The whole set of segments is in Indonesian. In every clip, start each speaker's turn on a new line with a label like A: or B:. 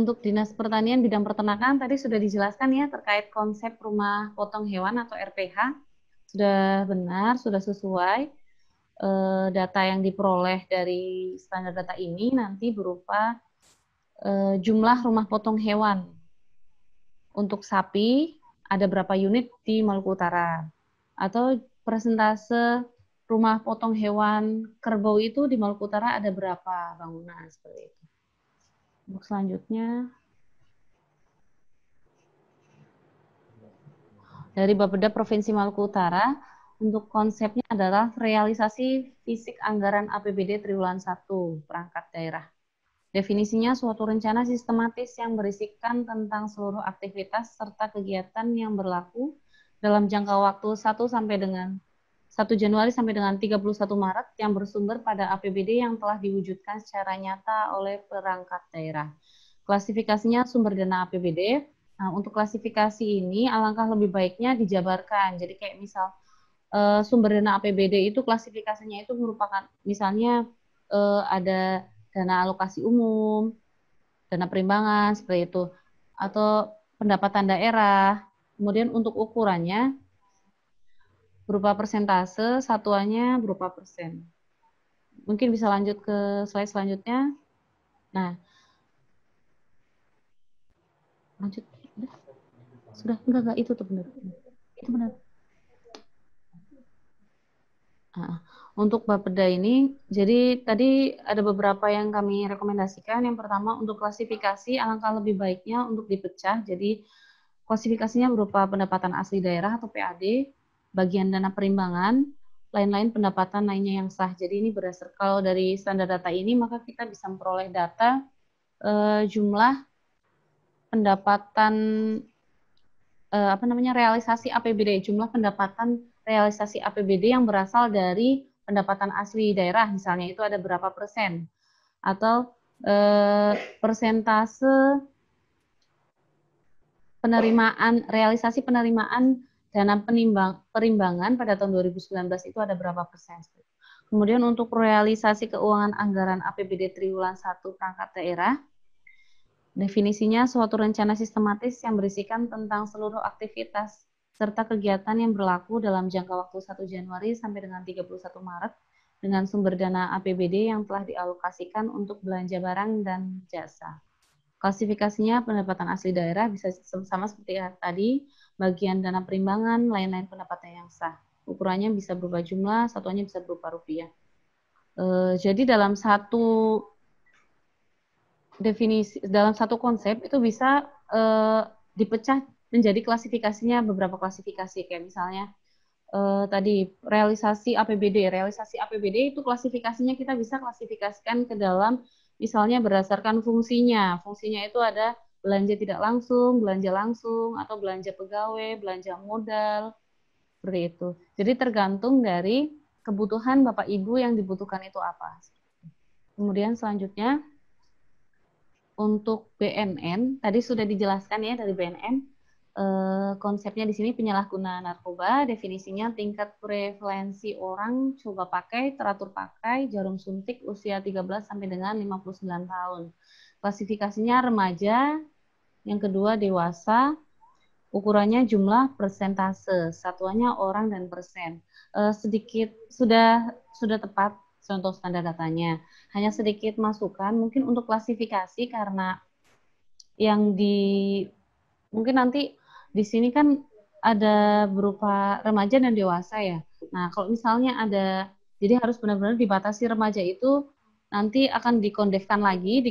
A: Untuk Dinas Pertanian bidang peternakan tadi sudah dijelaskan ya terkait konsep rumah potong hewan atau RPH. Sudah benar, sudah sesuai. Data yang diperoleh dari standar data ini nanti berupa jumlah rumah potong hewan. Untuk sapi, ada berapa unit di Maluku Utara. Atau persentase rumah potong hewan kerbau itu di Maluku Utara ada berapa bangunan, seperti itu. Untuk selanjutnya, dari Bapeda Provinsi Maluku Utara, untuk konsepnya adalah realisasi fisik anggaran APBD Triwulan 1 perangkat daerah. Definisinya suatu rencana sistematis yang berisikan tentang seluruh aktivitas serta kegiatan yang berlaku dalam jangka waktu 1 Januari sampai dengan 31 Maret yang bersumber pada APBD yang telah diwujudkan secara nyata oleh perangkat daerah. Klasifikasinya sumber dana APBD. Nah, untuk klasifikasi ini alangkah lebih baiknya dijabarkan. Jadi kayak misal sumber dana APBD itu klasifikasinya itu merupakan misalnya ada dana alokasi umum, dana perimbangan, seperti itu. Atau pendapatan daerah. Kemudian untuk ukurannya berupa persentase, satuannya berupa persen. Mungkin bisa lanjut ke slide selanjutnya. Nah, lanjut. Sudah, enggak, itu tuh benar. Itu benar. Nah, untuk Bapeda ini, jadi tadi ada beberapa yang kami rekomendasikan. Yang pertama, untuk klasifikasi, alangkah lebih baiknya untuk dipecah. Jadi, klasifikasinya berupa pendapatan asli daerah atau PAD, bagian dana perimbangan, lain-lain pendapatan lainnya yang sah. Jadi ini berdasar kalau dari standar data ini, maka kita bisa memperoleh data jumlah pendapatan realisasi APBD, jumlah pendapatan realisasi APBD yang berasal dari pendapatan asli daerah, misalnya itu ada berapa persen, atau persentase penerimaan, realisasi penerimaan dana perimbangan pada tahun 2019 itu ada berapa persen. Kemudian untuk realisasi keuangan anggaran APBD Triwulan 1 perangkat daerah, definisinya suatu rencana sistematis yang berisikan tentang seluruh aktivitas serta kegiatan yang berlaku dalam jangka waktu 1 Januari sampai dengan 31 Maret dengan sumber dana APBD yang telah dialokasikan untuk belanja barang dan jasa. Klasifikasinya pendapatan asli daerah bisa sama seperti tadi, bagian dana perimbangan, lain-lain pendapatan yang sah. Ukurannya bisa berupa jumlah, satuannya bisa berupa rupiah. Jadi dalam satu definisi, dalam satu konsep itu bisa dipecah menjadi klasifikasinya beberapa klasifikasi, kayak misalnya tadi realisasi APBD itu klasifikasinya kita bisa klasifikasikan ke dalam misalnya berdasarkan fungsinya itu ada belanja tidak langsung, belanja langsung, atau belanja pegawai, belanja modal, seperti itu. Jadi tergantung dari kebutuhan Bapak Ibu yang dibutuhkan itu apa. Kemudian selanjutnya untuk BNN, tadi sudah dijelaskan ya dari BNN, konsepnya di sini penyalahgunaan narkoba, definisinya tingkat prevalensi orang coba pakai, teratur pakai, jarum suntik usia 13 sampai dengan 59 tahun. Klasifikasinya remaja, yang kedua dewasa, ukurannya jumlah persentase, satuannya orang dan persen. Sedikit sudah tepat contoh standar datanya. Hanya sedikit masukan mungkin untuk klasifikasi karena yang mungkin nanti di sini kan ada berupa remaja dan dewasa ya. Nah, kalau misalnya jadi harus benar-benar dibatasi remaja itu nanti akan dikonsepkan lagi,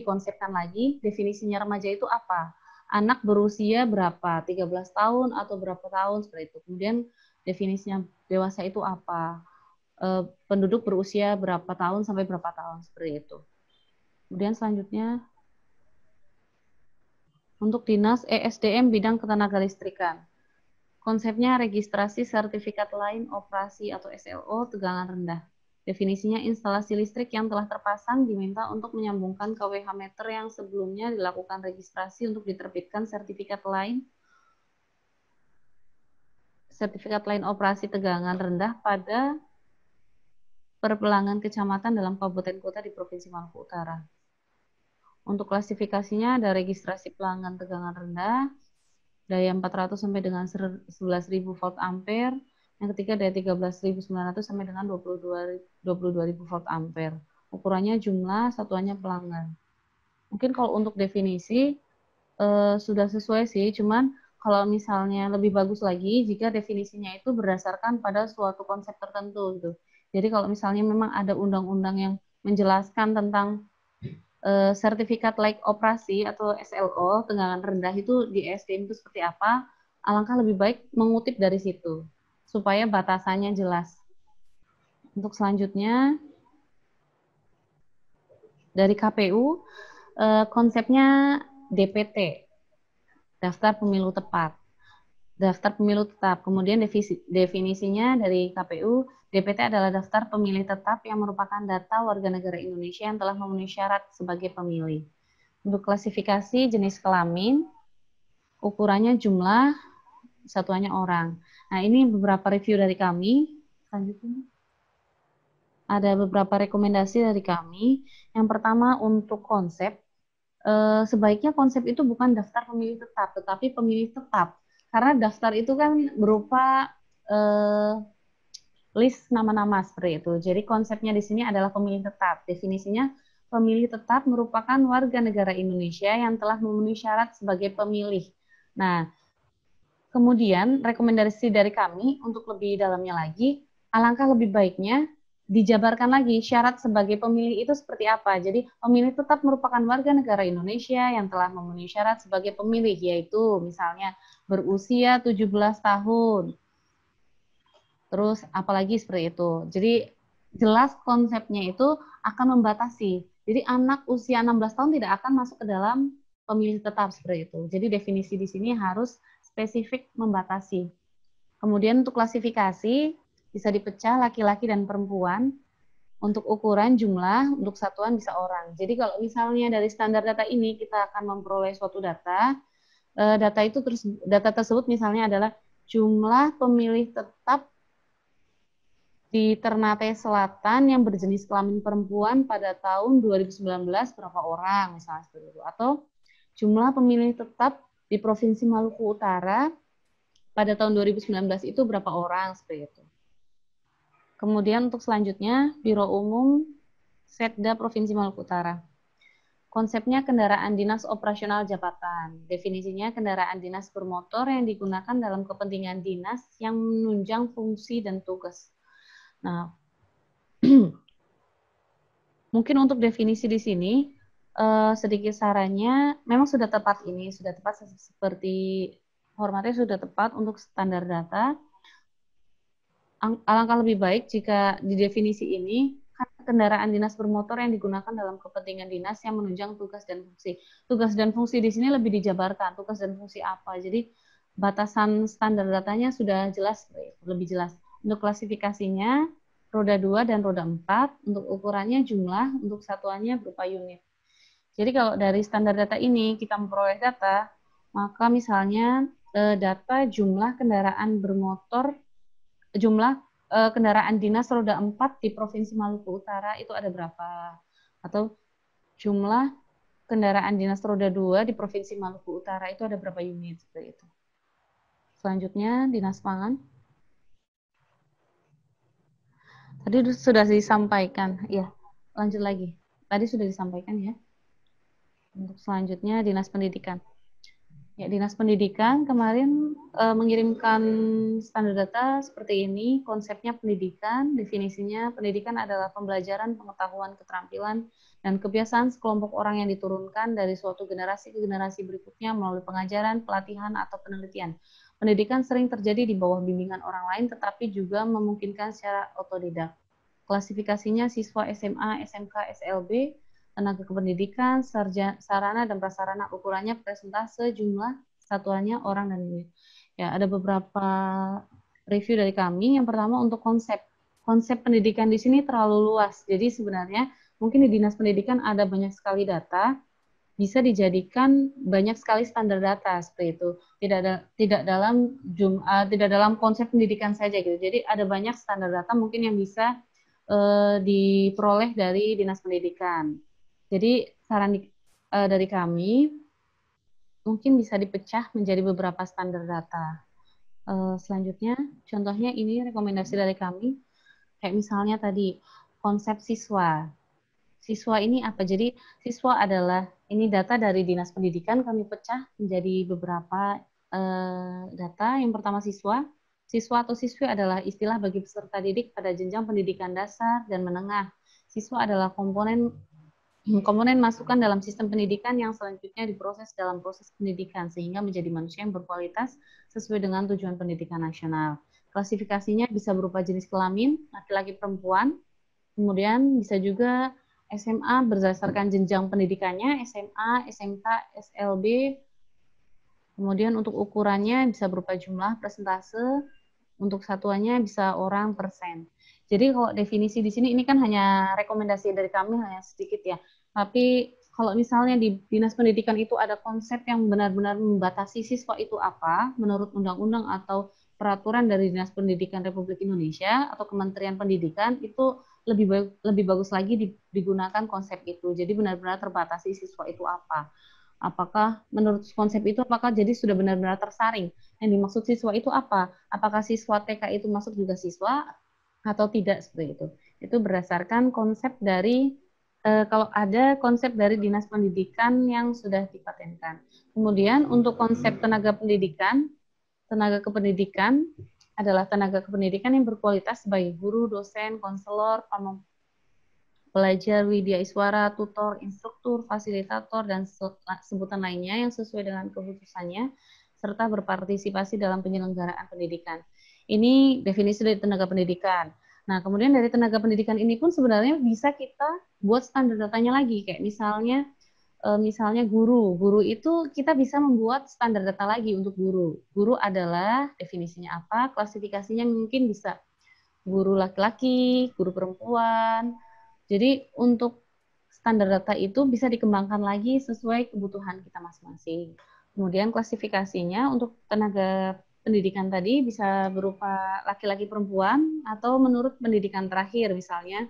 A: definisinya remaja itu apa. Anak berusia berapa, 13 tahun atau berapa tahun, seperti itu. Kemudian definisinya dewasa itu apa. Penduduk berusia berapa tahun sampai berapa tahun, seperti itu. Kemudian selanjutnya, untuk Dinas ESDM bidang ketenagalistrikan. Konsepnya registrasi sertifikat lain operasi atau SLO tegangan rendah. Definisinya instalasi listrik yang telah terpasang diminta untuk menyambungkan KWH meter yang sebelumnya dilakukan registrasi untuk diterbitkan sertifikat lain operasi tegangan rendah pada perpelangan kecamatan dalam kabupaten kota di Provinsi Maluku Utara. Untuk klasifikasinya ada registrasi pelanggan tegangan rendah, daya 400 sampai dengan 11.000 volt ampere. Yang ketiga daya 13.900 sampai dengan 22.000 volt ampere. Ukurannya jumlah, satuannya pelanggan. Mungkin kalau untuk definisi sudah sesuai sih, cuman kalau misalnya lebih bagus lagi jika definisinya itu berdasarkan pada suatu konsep tertentu gitu. Jadi kalau misalnya memang ada undang-undang yang menjelaskan tentang sertifikat layak operasi atau SLO tegangan rendah itu di SDM itu seperti apa, alangkah lebih baik mengutip dari situ supaya batasannya jelas. Untuk selanjutnya dari KPU konsepnya DPT, daftar pemilu tepat. Daftar pemilu tetap. Kemudian definisinya dari KPU, DPT adalah daftar pemilih tetap yang merupakan data warga negara Indonesia yang telah memenuhi syarat sebagai pemilih. Untuk klasifikasi jenis kelamin, ukurannya jumlah, satuannya orang. Nah, ini beberapa review dari kami. Selanjutnya, ada beberapa rekomendasi dari kami. Yang pertama untuk konsep, sebaiknya konsep itu bukan daftar pemilih tetap, tetapi pemilih tetap. Karena daftar itu kan berupa list nama-nama seperti itu. Jadi konsepnya di sini adalah pemilih tetap. Definisinya, pemilih tetap merupakan warga negara Indonesia yang telah memenuhi syarat sebagai pemilih. Nah, kemudian rekomendasi dari kami untuk lebih dalamnya lagi, alangkah lebih baiknya dijabarkan lagi syarat sebagai pemilih itu seperti apa. Jadi pemilih tetap merupakan warga negara Indonesia yang telah memenuhi syarat sebagai pemilih, yaitu misalnya berusia 17 tahun. Terus apalagi seperti itu. Jadi jelas konsepnya itu akan membatasi. Jadi anak usia 16 tahun tidak akan masuk ke dalam pemilih tetap seperti itu. Jadi definisi di sini harus spesifik membatasi. Kemudian untuk klasifikasi bisa dipecah laki-laki dan perempuan. Untuk ukuran jumlah, untuk satuan bisa orang. Jadi kalau misalnya dari standar data ini kita akan memperoleh suatu data, data tersebut misalnya adalah jumlah pemilih tetap di Ternate Selatan yang berjenis kelamin perempuan pada tahun 2019 berapa orang misalnya seperti itu, atau jumlah pemilih tetap di Provinsi Maluku Utara pada tahun 2019 itu berapa orang seperti itu. Kemudian untuk selanjutnya Biro Umum Setda Provinsi Maluku Utara. Konsepnya kendaraan dinas operasional jabatan. Definisinya kendaraan dinas bermotor yang digunakan dalam kepentingan dinas yang menunjang fungsi dan tugas. Nah, mungkin untuk definisi di sini sedikit sarannya, memang sudah tepat ini, sudah tepat seperti formatnya sudah tepat untuk standar data. Alangkah lebih baik jika di definisi ini kendaraan dinas bermotor yang digunakan dalam kepentingan dinas yang menunjang tugas dan fungsi. Tugas dan fungsi di sini lebih dijabarkan, tugas dan fungsi apa. Jadi batasan standar datanya sudah jelas, lebih jelas. Untuk klasifikasinya, roda 2 dan roda 4, untuk ukurannya jumlah, untuk satuannya berupa unit. Jadi kalau dari standar data ini kita memperoleh data, maka misalnya data jumlah kendaraan bermotor, jumlah kendaraan dinas roda 4 di Provinsi Maluku Utara itu ada berapa? Atau jumlah kendaraan dinas roda 2 di Provinsi Maluku Utara itu ada berapa unit? Seperti itu. Selanjutnya, Dinas Pangan. Tadi sudah disampaikan, ya. Lanjut lagi. Tadi sudah disampaikan ya. Untuk selanjutnya, Dinas Pendidikan. Ya, Dinas Pendidikan kemarin mengirimkan standar data seperti ini, konsepnya pendidikan, definisinya pendidikan adalah pembelajaran, pengetahuan, keterampilan, dan kebiasaan sekelompok orang yang diturunkan dari suatu generasi ke generasi berikutnya melalui pengajaran, pelatihan, atau penelitian. Pendidikan sering terjadi di bawah bimbingan orang lain, tetapi juga memungkinkan secara otodidak. Klasifikasinya siswa SMA, SMK, SLB, tenaga kependidikan, sarana dan prasarana, ukurannya persentase, jumlah, satuannya orang dan unit. Ya, ada beberapa review dari kami. Yang pertama untuk konsep. Konsep pendidikan di sini terlalu luas. Jadi sebenarnya mungkin di Dinas Pendidikan ada banyak sekali data, bisa dijadikan banyak sekali standar data seperti itu. Tidak dalam konsep pendidikan saja gitu. Jadi ada banyak standar data mungkin yang bisa diperoleh dari Dinas Pendidikan. Jadi dari kami mungkin bisa dipecah menjadi beberapa standar data. Selanjutnya, contohnya ini rekomendasi dari kami, kayak misalnya tadi konsep siswa. Siswa ini apa? Jadi siswa adalah ini data dari Dinas Pendidikan kami pecah menjadi beberapa data. Yang pertama siswa. Siswa atau siswi adalah istilah bagi peserta didik pada jenjang pendidikan dasar dan menengah. Siswa adalah komponen masukan dalam sistem pendidikan yang selanjutnya diproses dalam proses pendidikan sehingga menjadi manusia yang berkualitas sesuai dengan tujuan pendidikan nasional. Klasifikasinya bisa berupa jenis kelamin, laki-laki perempuan, kemudian bisa juga SMA berdasarkan jenjang pendidikannya, SMA, SMK, SLB, kemudian untuk ukurannya bisa berupa jumlah, persentase, untuk satuannya bisa orang, persen. Jadi kalau definisi di sini ini kan hanya rekomendasi dari kami hanya sedikit ya. Tapi kalau misalnya di Dinas Pendidikan itu ada konsep yang benar-benar membatasi siswa itu apa menurut undang-undang atau peraturan dari Dinas Pendidikan Republik Indonesia atau Kementerian Pendidikan itu lebih bagus lagi digunakan konsep itu. Jadi benar-benar terbatasi siswa itu apa. Apakah menurut konsep itu apakah jadi sudah benar-benar tersaring? Yang dimaksud siswa itu apa? Apakah siswa TK itu masuk juga siswa atau tidak seperti itu? Itu berdasarkan konsep dari kalau ada konsep dari Dinas Pendidikan yang sudah dipatenkan. Kemudian untuk konsep tenaga kependidikan adalah tenaga kependidikan yang berkualitas sebagai guru, dosen, konselor, pelajar, widya iswara, tutor, instruktur, fasilitator, dan sebutan lainnya yang sesuai dengan keputusannya, serta berpartisipasi dalam penyelenggaraan pendidikan. Ini definisi dari tenaga pendidikan. Nah, kemudian dari tenaga pendidikan ini pun sebenarnya bisa kita buat standar datanya lagi, kayak misalnya guru itu kita bisa membuat standar data lagi untuk guru. Guru adalah definisinya apa, klasifikasinya mungkin bisa guru laki-laki, guru perempuan. Jadi untuk standar data itu bisa dikembangkan lagi sesuai kebutuhan kita masing-masing. Kemudian klasifikasinya untuk tenaga pendidikan tadi bisa berupa laki-laki perempuan atau menurut pendidikan terakhir misalnya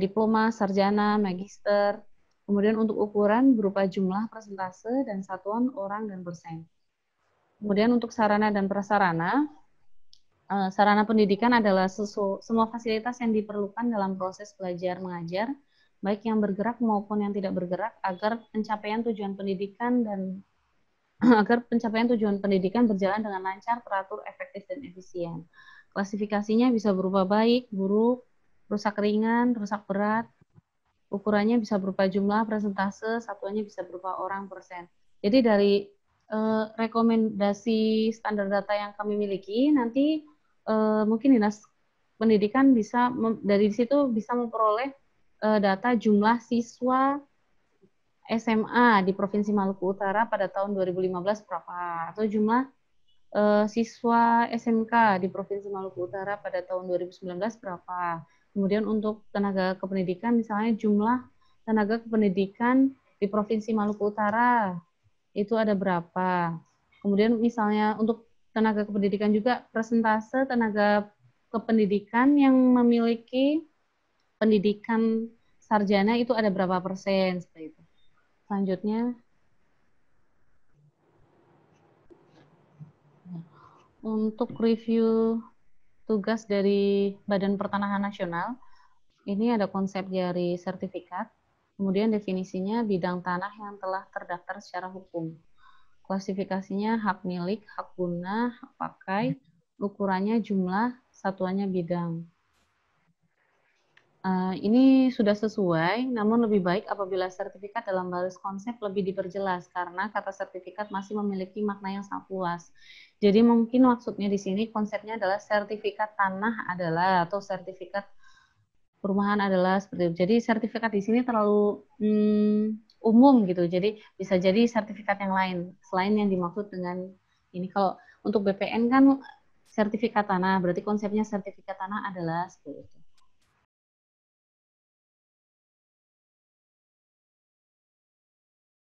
A: diploma, sarjana, magister. Kemudian untuk ukuran berupa jumlah, persentase, dan satuan orang dan persen. Kemudian untuk sarana dan prasarana, sarana pendidikan adalah semua fasilitas yang diperlukan dalam proses belajar mengajar, baik yang bergerak maupun yang tidak bergerak, agar pencapaian tujuan pendidikan berjalan dengan lancar, teratur, efektif, dan efisien. Klasifikasinya bisa berupa baik, buruk, rusak ringan, rusak berat. Ukurannya bisa berupa jumlah, persentase, satuannya bisa berupa orang, persen. Jadi dari rekomendasi standar data yang kami miliki, nanti mungkin Dinas Pendidikan bisa dari situ bisa memperoleh data jumlah siswa SMA di Provinsi Maluku Utara pada tahun 2015 berapa, atau jumlah siswa SMK di Provinsi Maluku Utara pada tahun 2019 berapa. Kemudian untuk tenaga kependidikan misalnya jumlah tenaga kependidikan di Provinsi Maluku Utara itu ada berapa. Kemudian misalnya untuk tenaga kependidikan juga persentase tenaga kependidikan yang memiliki pendidikan sarjana itu ada berapa persen seperti itu. Selanjutnya untuk review tugas dari Badan Pertanahan Nasional, ini ada konsep dari sertifikat, kemudian definisinya bidang tanah yang telah terdaftar secara hukum. Klasifikasinya hak milik, hak guna, hak pakai, ukurannya jumlah, satuannya bidang. Ini sudah sesuai, namun lebih baik apabila sertifikat dalam baris konsep lebih diperjelas, karena kata sertifikat masih memiliki makna yang sangat luas. Jadi mungkin maksudnya di sini konsepnya adalah sertifikat tanah adalah, atau sertifikat perumahan adalah seperti itu. Jadi sertifikat di sini terlalu umum gitu. Jadi bisa jadi sertifikat yang lain selain yang dimaksud dengan ini. Kalau untuk BPN kan sertifikat tanah, berarti konsepnya sertifikat tanah adalah seperti itu.